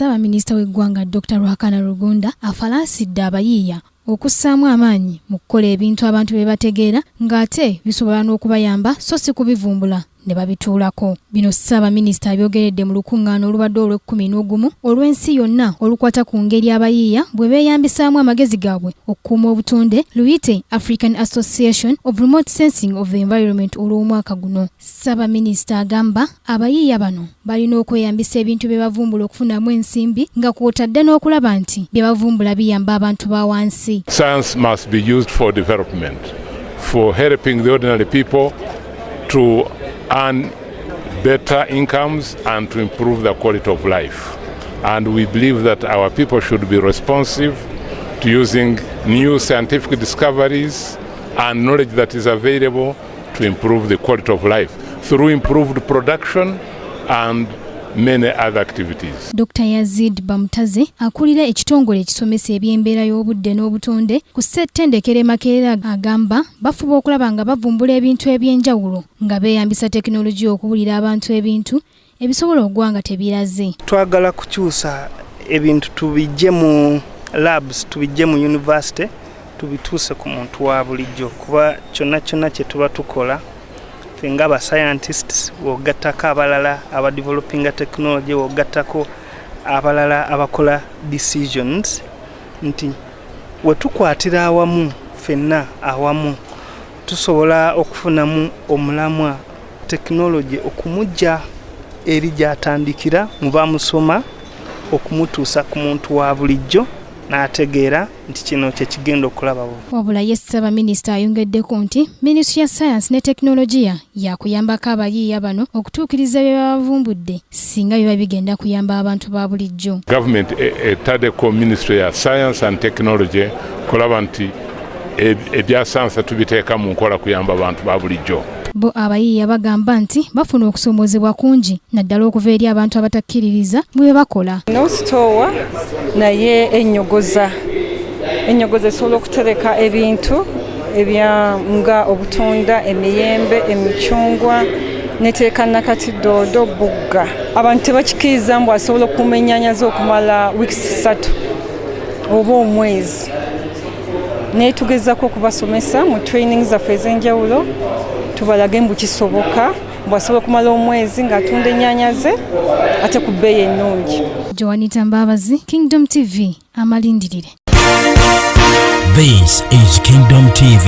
Ssaabaminisita w'eggwanga Dr. Ruhakana Rugunda afalansidde abayiiya okussaamu amaanyi mu kukola ebintu abantu bye bategeera ng'ate bisobola n'okubayamba so si kubivumbula ne babituulako. Bino Ssaabaminisita abyogeredde mu lukuŋŋaana olubadde olw'e11 olw'ensi yonna olukwata ku ngeri abayiiya bwe beeyambisaamu amagezi gaabwe okukuuma obutonde luyite African Association of Remote Sensing of the Environment olw'omwaka guno. Ssaabaminisita agamba abayiiya bano balina okweyambisa ebintu bye bavumbula okufunamu ensimbi nga kw'otadde n'okulaba nti bye bavumbula biyamba abantu ba wansi. Science must be used for development, for helping the ordinary people to earn better incomes and to improve the quality of life. And we believe that our people should be responsive to using new scientific discoveries and knowledge that is available to improve the quality of life through improved production and many other activities. Dr. Yazid Bamutaze akulira ekitongole ekisomesa eby'embeera y'obudde n'obutonde ku ssettendekero Makerere agamba bafuba okulaba nga bavumbula ebintu eby'enjawulo nga beeyambisa tekinologiya okubulira abantu ebintu ebisobola okuba nga tebiraze. Twagala kukyusa ebintu tubijje mu labs, tubijje mu university, tubituuse ku muntu wa bulijjo kuba kyonna kye tuba tukola nga aba scientists wogattako abalala aba developing technology wogattako abalala abakola decisions nti wetukwatira awamu fenna awamu tusobola okufunamu omulamwa technology okumujja eri gyatandikira muba musoma okumutuusa ku muntu wa bulijjo n'ategeera nti kino kye kigenda okulababo. Wabula ye Ssaabaminisita ayongeddeko nti Minisitule ya Science ne Tekinologiya yakuyambako abayiiya bano okutuukiriza bye bavumbudde singa biba bigenda kuyamba abantu ba bulijjo. Government etaddeko Ministry ya Science and Technology kulaba nti ebya science tubiteeka mu nkola kuyamba abantu ba bulijjo. Bo abayiiya bagamba nti bafuna okusomoozebwa kungi naddala okuva eri abantu abatakkiririza bwe bakola. Nositowa naye ennyogoza esobola okutereka ebintu nga obutunda, emiyembe, emicungwa neteeka nakati doodo bugga. Abantu tebakkiriza mbu asobola okukuuma ennyaanya ze okumala wiiki 3 oba omwezi. Naye tugezaako okubasomesa mu training zaffe ez'enjawulo tubalage mbu kisoboka bwasobola okumala omwezi ng'atunda ennyaanya ze ate ku bbeeyi ennungi. Joanita Mbabazi, Kingdom TV, amalindirire. This is Kingdom TV.